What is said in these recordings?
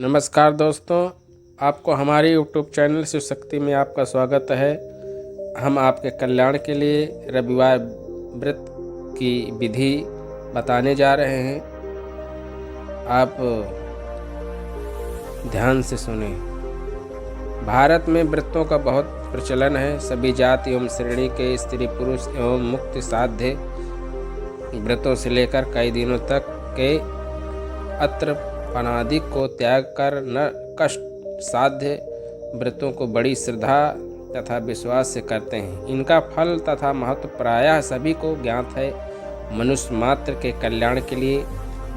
नमस्कार दोस्तों, आपको हमारे YouTube चैनल शिव शक्ति में आपका स्वागत है। हम आपके कल्याण के लिए रविवार व्रत की विधि बताने जा रहे हैं। आप ध्यान से सुनें। भारत में व्रतों का बहुत प्रचलन है। सभी जाति एवं श्रेणी के स्त्री पुरुष एवं मुक्ति साध्य व्रतों से लेकर कई दिनों तक के अत्र अनादिक को त्याग कर न कष्ट साध्य व्रतों को बड़ी श्रद्धा तथा विश्वास से करते हैं। इनका फल तथा महत्व प्रायः सभी को ज्ञात है। मनुष्य मात्र के कल्याण के लिए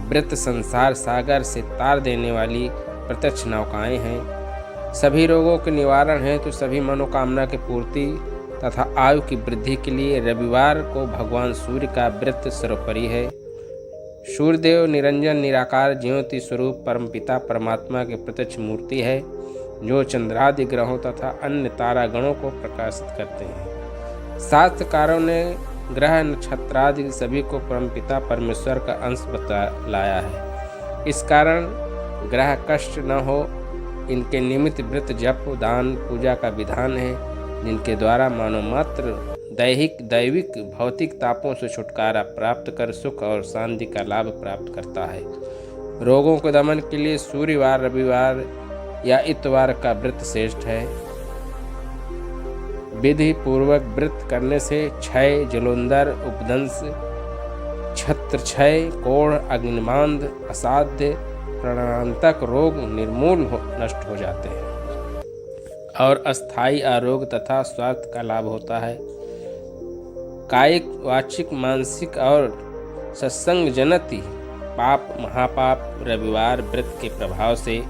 व्रत संसार सागर से तार देने वाली प्रत्यक्ष नौकाएं हैं। सभी रोगों के निवारण है तो सभी मनोकामना की पूर्ति तथा आयु की वृद्धि के लिए रविवार को भगवान सूर्य का व्रत सर्वोपरि है। सूर्यदेव निरंजन निराकार ज्योति स्वरूप परमपिता परमात्मा की प्रत्यक्ष मूर्ति है, जो चंद्रादि ग्रहों तथा अन्य तारागणों को प्रकाशित करते हैं। शास्त्रकारों ने ग्रह नक्षत्रादि सभी को परमपिता परमेश्वर का अंश बतलाया है। इस कारण ग्रह कष्ट न हो, इनके निमित्त व्रत जप दान पूजा का विधान है, जिनके द्वारा मानव मात्र दैविक भौतिक तापों से छुटकारा प्राप्त कर सुख और शांति का लाभ प्राप्त करता है। रोगों के दमन के लिए सूर्यवार रविवार या इतवार का व्रत श्रेष्ठ है। विधि पूर्वक व्रत करने से क्षय जलोंदर उपदंश छत्र क्षय कोढ़ अग्निमांद असाध्य प्राणांतक रोग निर्मूल नष्ट हो जाते हैं और अस्थायी आरोग्य तथा स्वास्थ्य का लाभ होता है। कायिक वाचिक मानसिक और सत्संग जनति पाप महापाप रविवार व्रत के प्रभाव से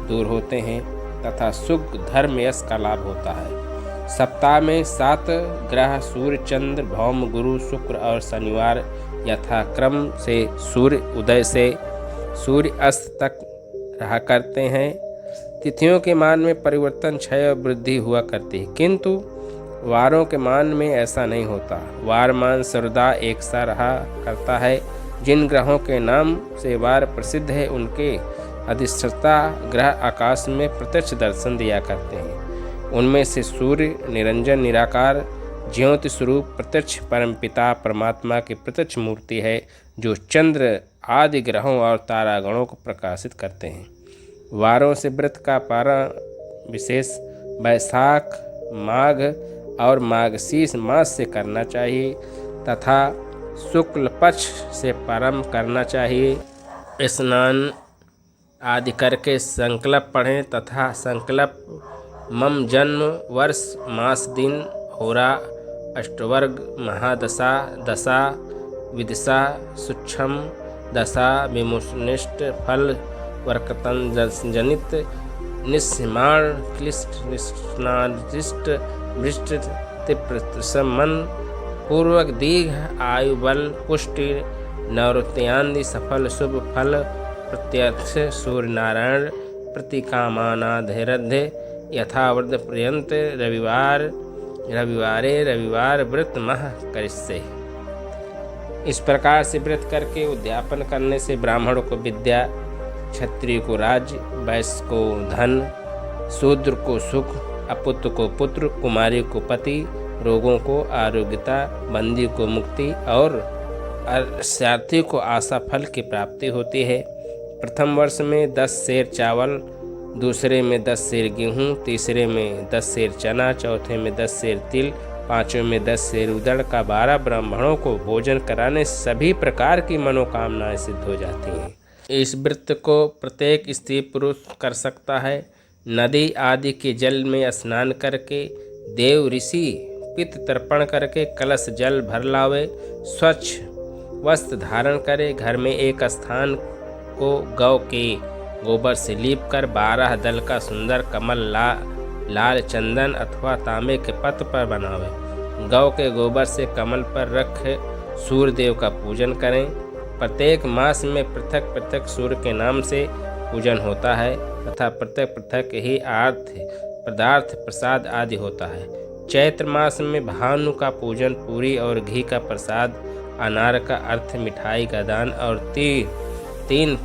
दूर होते हैं तथा सुख धर्म यश का लाभ होता है। सप्ताह में 7 ग्रह सूर्य चंद्र भौम गुरु शुक्र और शनिवार यथाक्रम से सूर्य उदय से सूर्य अस्त तक रहा करते हैं। तिथियों के मान में परिवर्तन क्षय और वृद्धि हुआ करती है, किंतु वारों के मान में ऐसा नहीं होता। वार मान सर्वदा एक सा रहा करता है। जिन ग्रहों के नाम से वार प्रसिद्ध है, उनके अधिष्ठाता ग्रह आकाश में प्रत्यक्ष दर्शन दिया करते हैं। उनमें से सूर्य निरंजन निराकार ज्योति स्वरूप प्रत्यक्ष परमपिता परमात्मा की प्रत्यक्ष मूर्ति है, जो चंद्र आदि ग्रहों और तारागणों को प्रकाशित करते हैं। वारों से व्रत का पारण विशेष वैशाख माघ और माघशीर्ष मास से करना चाहिए तथा शुक्ल पक्ष से प्रारंभ करना चाहिए। स्नान आदि करके संकल्प पढ़ें तथा संकल्प मम जन्म वर्ष मास दिन होरा अष्टवर्ग महादशा दशा विदिशा सूक्ष्म दशा विमुष्निष्ट फल वर्कतन जनित निस्माण क्लिष्ट निष्णादिष्ट वृष्ट तीव्रसमन पूर्वक दीर्घ आयु बल पुष्टि नवृत्त्यादि सफल शुभ फल प्रत्यक्ष सूर्य नारायण प्रतिकामानाधैर्य यथावृद्ध पर्यंत रविवार व्रत मह करिष्ये। इस प्रकार से व्रत करके उद्यापन करने से ब्राह्मण को विद्या, क्षत्रिय को राज्य, वैश्य को धन, शूद्र को सुख, अपुत्र को पुत्र, कुमारी को पति, रोगों को आरोग्यता, बंदी को मुक्ति और अर्थार्थी को आशा फल की प्राप्ति होती है। प्रथम वर्ष में 10 सेर चावल, दूसरे में 10 सेर गेहूँ, तीसरे में 10 सेर चना, चौथे में 10 सेर तिल, पाँचवें में 10 सेर उड़द का 12 ब्राह्मणों को भोजन कराने से सभी प्रकार की मनोकामनाएं सिद्ध हो जाती हैं। इस व्रत को प्रत्येक स्त्री पुरुष कर सकता है। नदी आदि के जल में स्नान करके देव ऋषि पित्त तर्पण करके कलश जल भर लावे, स्वच्छ वस्त्र धारण करे, घर में एक स्थान को गौ के गोबर से लीप कर 12 दल का सुंदर कमल लाल चंदन अथवा तांबे के पत्र पर बनावे। गौ के गोबर से कमल पर रख सूर्यदेव का पूजन करें। प्रत्येक मास में पृथक पृथक सूर्य के नाम से पूजन होता है तथा पृथक पृथक ही अर्थ पदार्थ प्रसाद आदि होता है। चैत्र मास में भानु का पूजन, पूरी और घी का प्रसाद, अनार का अर्थ मिठाई का दान और 3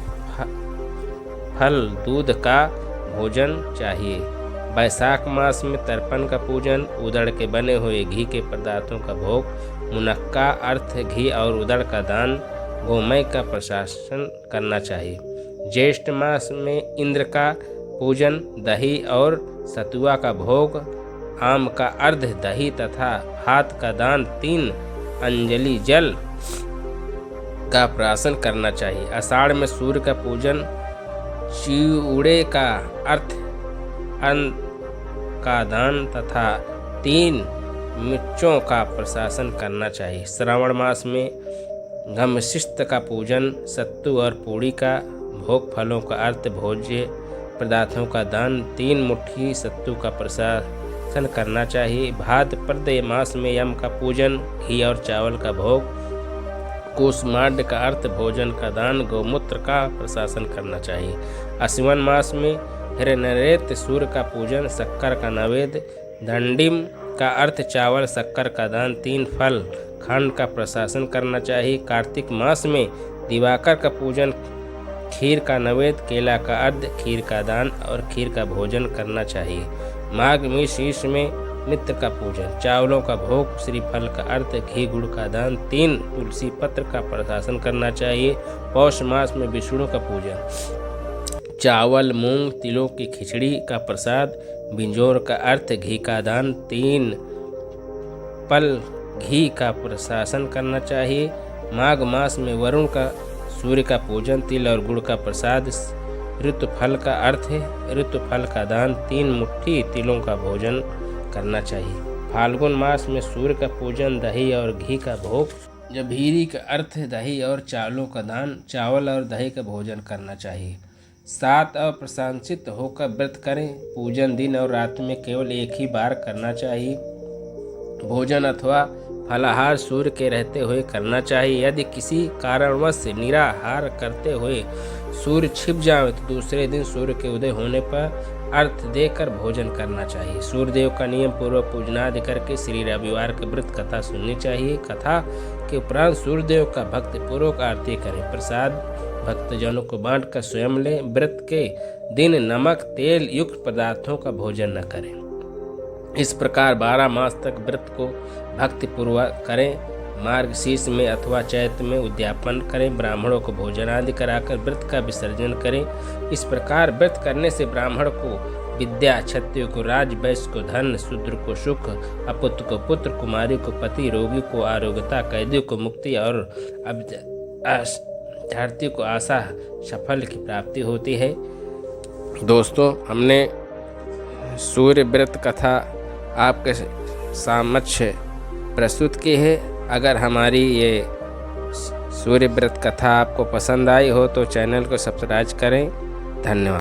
फल दूध का भोजन चाहिए। वैशाख मास में तर्पण का पूजन, उदड़ के बने हुए घी के पदार्थों का भोग, मुनक्का अर्थ घी और उदड़ का दान, गोमय का प्रशासन करना चाहिए। ज्येष्ठ मास में इंद्र का पूजन, दही और सतुआ का भोग, आम का अर्ध दही तथा भात का दान, 3 अंजलि जल का प्राशन करना चाहिए। आषाढ़ में सूर्य का पूजन, चिवड़े का अर्थ अन्न का दान तथा 3 मिर्चों का प्रशासन करना चाहिए। श्रावण मास में घमशिष्ट का पूजन, सत्तू और पूड़ी का भोग, फलों का अर्थ भोज्य पदार्थों का दान, 3 मुट्ठी सत्तू का प्रशासन करना चाहिए। भाद्रपद मास में यम का पूजन, घी और चावल का भोग, कूष्मांड का अर्थ भोजन का दान, गौमूत्र का प्रशासन करना चाहिए। अश्विन मास में हिरण्यरेत सूर्य का पूजन, शक्कर का नैवेद्य, दंडिम का अर्थ चावल शक्कर का दान, 3 फल खंड का प्रशासन करना चाहिए। कार्तिक मास में दिवाकर का पूजन, खीर का नैवेद्य, केला का अर्ध खीर का दान और खीर का भोजन करना चाहिए। माघ में शीर्ष में मित्र का पूजन, चावलों का भोग, श्रीफल का अर्थ घी गुड़ का दान, 3 तुलसी पत्र का प्रशासन करना चाहिए। पौष मास में विष्णु का पूजन, चावल मूंग तिलों की खिचड़ी का प्रसाद, बिंजोर का अर्थ घी का दान, 3 पल घी का प्रशासन करना चाहिए। माघ मास में वरुण का सूर्य का पूजन, तिल और गुड़ का प्रसाद, ऋतुफल का अर्थ है ऋतुफल का दान, 3 मुट्ठी तिलों का भोजन करना चाहिए। फाल्गुन मास में सूर्य का पूजन, दही और घी का भोग, जभीरी का अर्थ दही और चावलों का दान, चावल और दही का भोजन करना चाहिए। 7 अप्रशंसित होकर व्रत करें। पूजन दिन और रात में केवल एक ही बार करना चाहिए। भोजन अथवा फलाहार सूर्य के रहते हुए करना चाहिए। यदि किसी कारणवश निराहार करते हुए सूर्य छिप जाए तो दूसरे दिन सूर्य के उदय होने पर अर्थ देकर भोजन करना चाहिए। सूर्यदेव का नियम पूर्वक पूजनादि करके श्री रविवार की व्रत कथा सुननी चाहिए। कथा के उपरांत सूर्यदेव का भक्ति पूर्वक आरती करें। प्रसाद भक्तजनों को बांटकर स्वयं लें। व्रत के दिन नमक तेल युक्त पदार्थों का भोजन न करें। इस प्रकार 12 मास तक व्रत को भक्तिपूर्वक करें। मार्गशीर्ष में अथवा चैत्र में उद्यापन करें। ब्राह्मणों को भोजन आदि कराकर व्रत का विसर्जन करें। इस प्रकार व्रत करने से ब्राह्मण को विद्या, क्षत्रिय को राज, वैश्य को धन, शूद्र को सुख, अपुत्र को पुत्र, कुमारी को पति, रोगी को आरोग्यता, कैदी को मुक्ति और अभ्यर्थी को आशा सफल की प्राप्ति होती है। दोस्तों, हमने सूर्य व्रत कथा आपके समक्ष प्रस्तुत की है। अगर हमारी ये सूर्य व्रत कथा आपको पसंद आई हो तो चैनल को सब्सक्राइब करें। धन्यवाद।